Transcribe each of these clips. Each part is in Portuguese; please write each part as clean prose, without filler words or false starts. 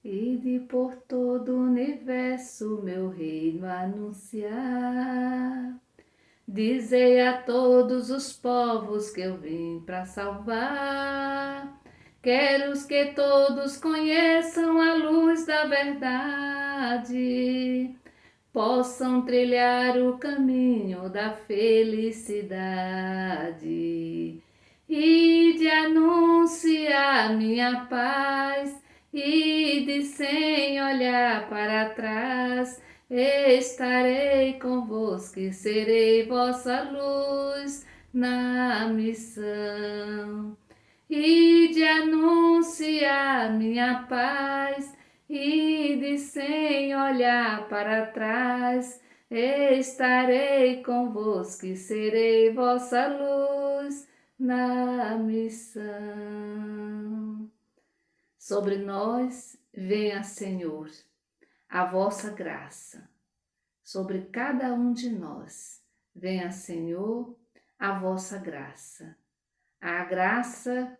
e de por todo o universo meu reino anunciar. Dizei a todos os povos que eu vim para salvar. Quero que todos conheçam a luz da verdade, possam trilhar o caminho da felicidade e de anunciar minha paz e de sem olhar para trás estarei convosco e serei vossa luz na missão e de anunciar minha paz e de sem olhar para trás estarei convosco e serei vossa luz na missão. Sobre nós venha, Senhor, a vossa graça. Sobre cada um de nós venha, Senhor, a vossa graça. A graça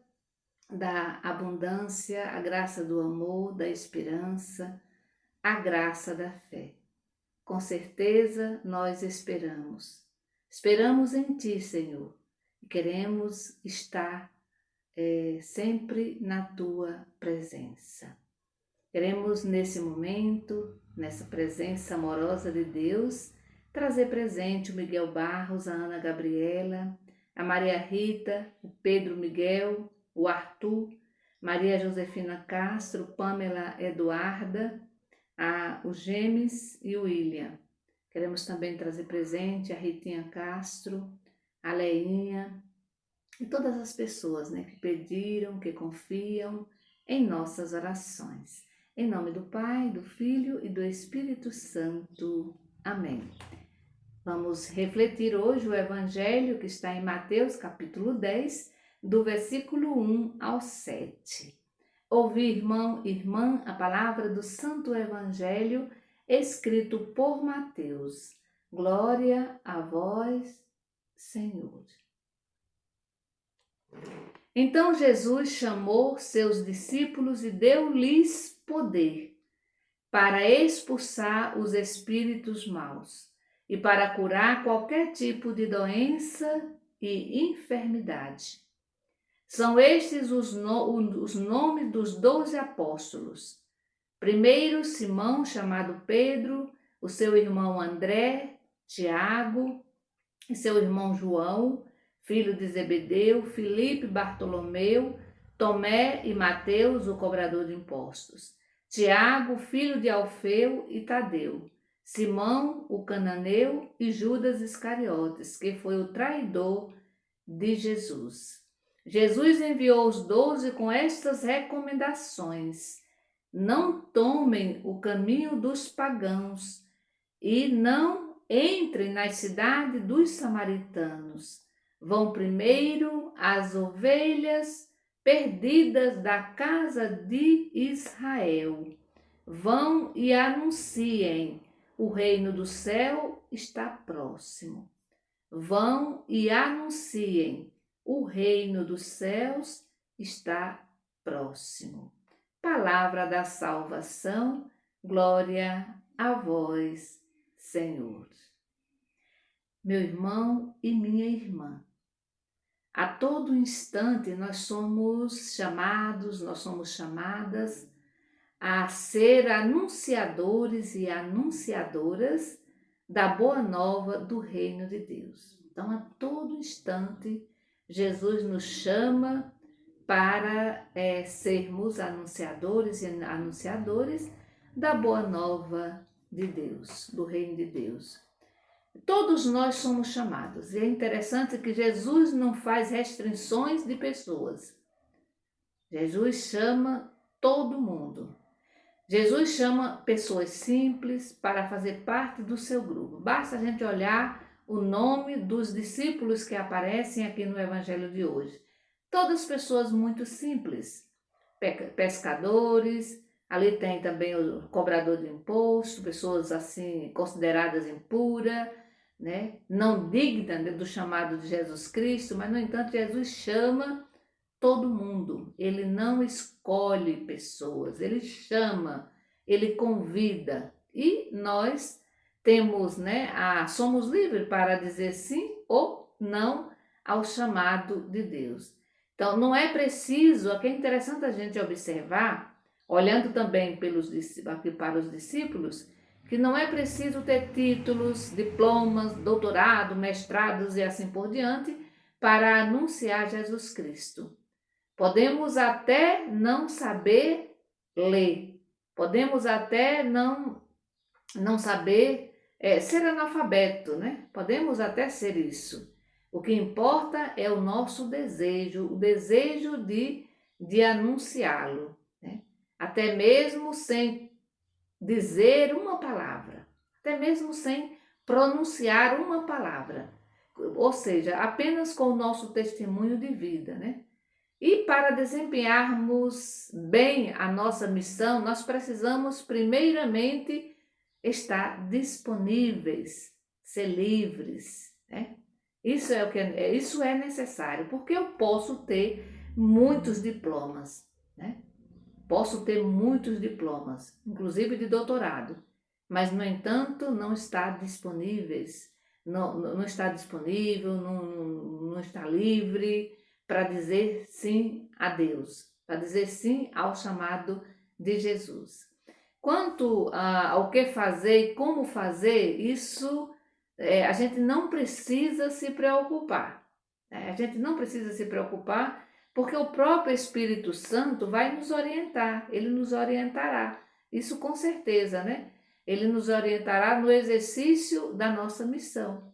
da abundância, a graça do amor, da esperança, a graça da fé. Com certeza nós esperamos. Esperamos em Ti, Senhor, e queremos estar sempre na Tua presença. Queremos nesse momento, nessa presença amorosa de Deus, trazer presente o Miguel Barros, a Ana Gabriela, a Maria Rita, o Pedro Miguel, o Arthur, Maria Josefina Castro, Pamela Eduarda, o Gemes e o William. Queremos também trazer presente a Ritinha Castro, a Leinha e todas as pessoas que pediram, que confiam em nossas orações. Em nome do Pai, do Filho e do Espírito Santo. Amém. Vamos refletir hoje o Evangelho que está em Mateus capítulo 10, do versículo 1 ao 7. Ouvi, irmão e irmã, a palavra do Santo Evangelho escrito por Mateus. Glória a vós, Senhor. Então Jesus chamou seus discípulos e deu-lhes poder para expulsar os espíritos maus e para curar qualquer tipo de doença e enfermidade. São estes os nomes dos 12 apóstolos. Primeiro, Simão, chamado Pedro, o seu irmão André, Tiago e seu irmão João, filho de Zebedeu, Filipe, Bartolomeu, Tomé e Mateus, o cobrador de impostos, Tiago, filho de Alfeu e Tadeu, Simão, o cananeu e Judas Iscariotes, que foi o traidor de Jesus. Jesus enviou os 12 com estas recomendações: não tomem o caminho dos pagãos e não entrem nas cidades dos samaritanos. Vão primeiro às ovelhas perdidas da casa de Israel. Vão e anunciem: o reino do céu está próximo. Vão e anunciem: o reino dos céus está próximo. Palavra da salvação, glória a vós, Senhor. Meu irmão e minha irmã, a todo instante nós somos chamadas a ser anunciadores e anunciadoras da boa nova do reino de Deus. Então, a todo instante, Jesus nos chama para sermos anunciadores e anunciadores da boa nova de Deus, do reino de Deus. Todos nós somos chamados, e é interessante que Jesus não faz restrições de pessoas. Jesus chama todo mundo. Jesus chama pessoas simples para fazer parte do seu grupo. Basta a gente olhar o nome dos discípulos que aparecem aqui no Evangelho de hoje. Todas pessoas muito simples, pescadores, ali tem também o cobrador de imposto, pessoas assim consideradas impuras, não dignas do chamado de Jesus Cristo, mas no entanto Jesus chama todo mundo. Ele não escolhe pessoas, ele chama, ele convida. E nós temos, né, somos livres para dizer sim ou não ao chamado de Deus. Então, não é preciso, aqui é interessante a gente observar, olhando também aqui para os discípulos, que não é preciso ter títulos, diplomas, doutorado, mestrados e assim por diante para anunciar Jesus Cristo. Podemos até não saber ler, podemos até não saber ser analfabeto, né? Podemos até ser isso. O que importa é o nosso desejo, o desejo de anunciá-lo, né? Até mesmo sem dizer uma palavra, até mesmo sem pronunciar uma palavra, ou seja, apenas com o nosso testemunho de vida, né? E para desempenharmos bem a nossa missão, nós precisamos primeiramente estar disponíveis, ser livres, né? Isso é necessário, porque eu posso ter muitos diplomas, né? Posso ter muitos diplomas, inclusive de doutorado, mas, no entanto, não está disponíveis, não está disponível, não está livre para dizer sim a Deus, para dizer sim ao chamado de Jesus. Quanto ao que fazer e como fazer, isso a gente não precisa se preocupar. Né? A gente não precisa se preocupar porque o próprio Espírito Santo vai nos orientar, ele nos orientará, isso com certeza, né? Ele nos orientará no exercício da nossa missão.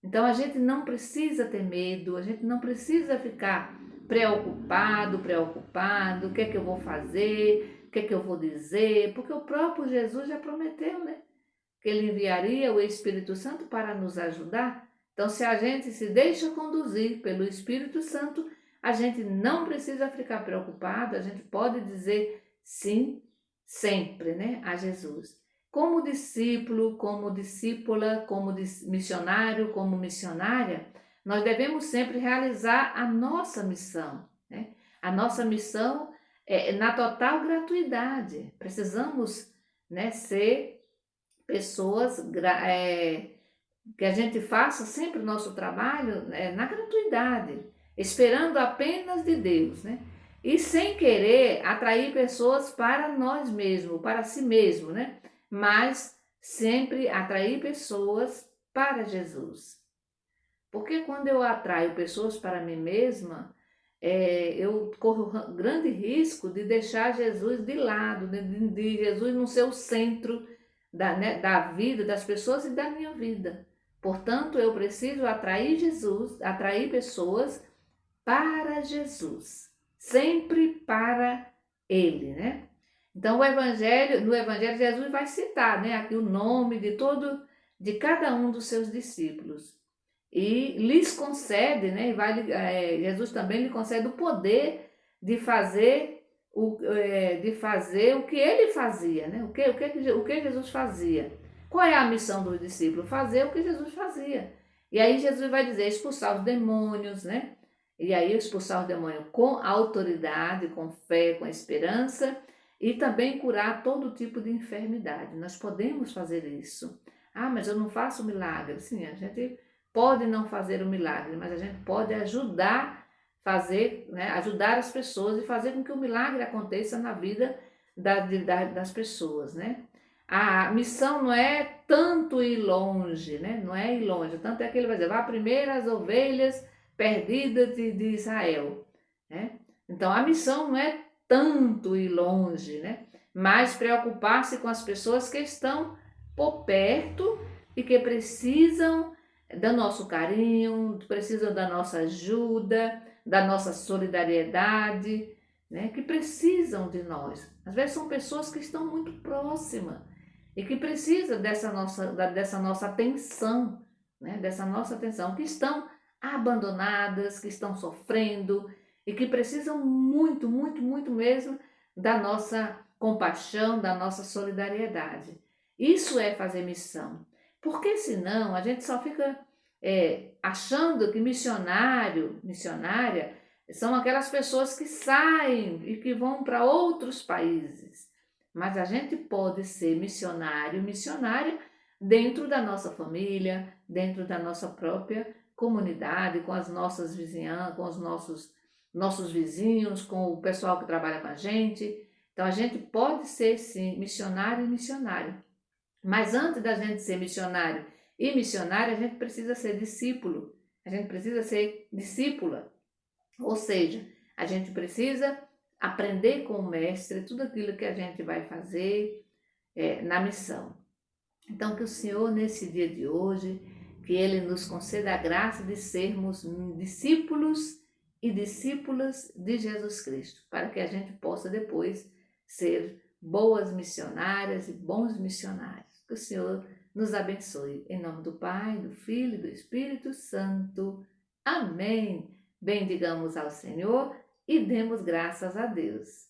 Então a gente não precisa ter medo, a gente não precisa ficar preocupado, o que é que eu vou fazer, o que é que eu vou dizer, porque o próprio Jesus já prometeu, né? Que ele enviaria o Espírito Santo para nos ajudar. Então, se a gente se deixa conduzir pelo Espírito Santo, a gente não precisa ficar preocupado, a gente pode dizer sim sempre, né, a Jesus. Como discípulo, como discípula, como missionário, como missionária, nós devemos sempre realizar a nossa missão, né? A nossa missão é na total gratuidade. Precisamos, né, ser pessoas que a gente faça sempre o nosso trabalho na gratuidade, esperando apenas de Deus, né? E sem querer atrair pessoas para nós mesmos, para si mesmo, né? Mas sempre atrair pessoas para Jesus. Porque quando eu atraio pessoas para mim mesma, eu corro grande risco de deixar Jesus de lado, de Jesus não ser o centro da vida das pessoas e da minha vida. Portanto, eu preciso atrair pessoas para Jesus, sempre para Ele, né? Então, no Evangelho, Jesus vai citar, né, aqui o nome de cada um dos seus discípulos e lhes concede, né, Jesus também lhe concede o poder de fazer o que ele fazia, né? O que Jesus fazia. Qual é a missão do discípulo? Fazer o que Jesus fazia. E aí Jesus vai dizer, expulsar os demônios, né? E aí expulsar os demônios com autoridade, com fé, com esperança e também curar todo tipo de enfermidade. Nós podemos fazer isso. Ah, mas eu não faço milagre. Sim, a gente pode não fazer o milagre, mas a gente pode ajudar ajudar as pessoas e fazer com que o milagre aconteça na vida das pessoas, né? A missão não é tanto ir longe, né? Não é ir longe, tanto é que ele vai dizer, vá primeiro às ovelhas perdidas de Israel, né? Então a missão não é tanto ir longe, né? Mas preocupar-se com as pessoas que estão por perto e que precisam do nosso carinho, precisam da nossa ajuda, da nossa solidariedade, né? Que precisam de nós. Às vezes são pessoas que estão muito próximas e que precisam dessa nossa atenção, né? Dessa nossa atenção, que estão abandonadas, que estão sofrendo e que precisam muito, muito, muito mesmo da nossa compaixão, da nossa solidariedade. Isso é fazer missão. Porque senão a gente só fica achando que missionário, missionária, São aquelas pessoas que saem e que vão para outros países. Mas a gente pode ser missionário, missionária dentro da nossa família, dentro da nossa própria comunidade, com as nossas vizinhanças, com os nossos vizinhos, com o pessoal que trabalha com a gente. Então a gente pode ser sim missionário e missionário. Mas antes da gente ser missionário e missionária, a gente precisa ser discípulo. A gente precisa ser discípula. Ou seja, a gente precisa aprender com o mestre tudo aquilo que a gente vai fazer na missão. Então, que o Senhor, nesse dia de hoje, que Ele nos conceda a graça de sermos discípulos e discípulas de Jesus Cristo, para que a gente possa depois ser boas missionárias e bons missionários. Que o Senhor nos abençoe. Em nome do Pai, do Filho e do Espírito Santo. Amém. Bendigamos ao Senhor e demos graças a Deus.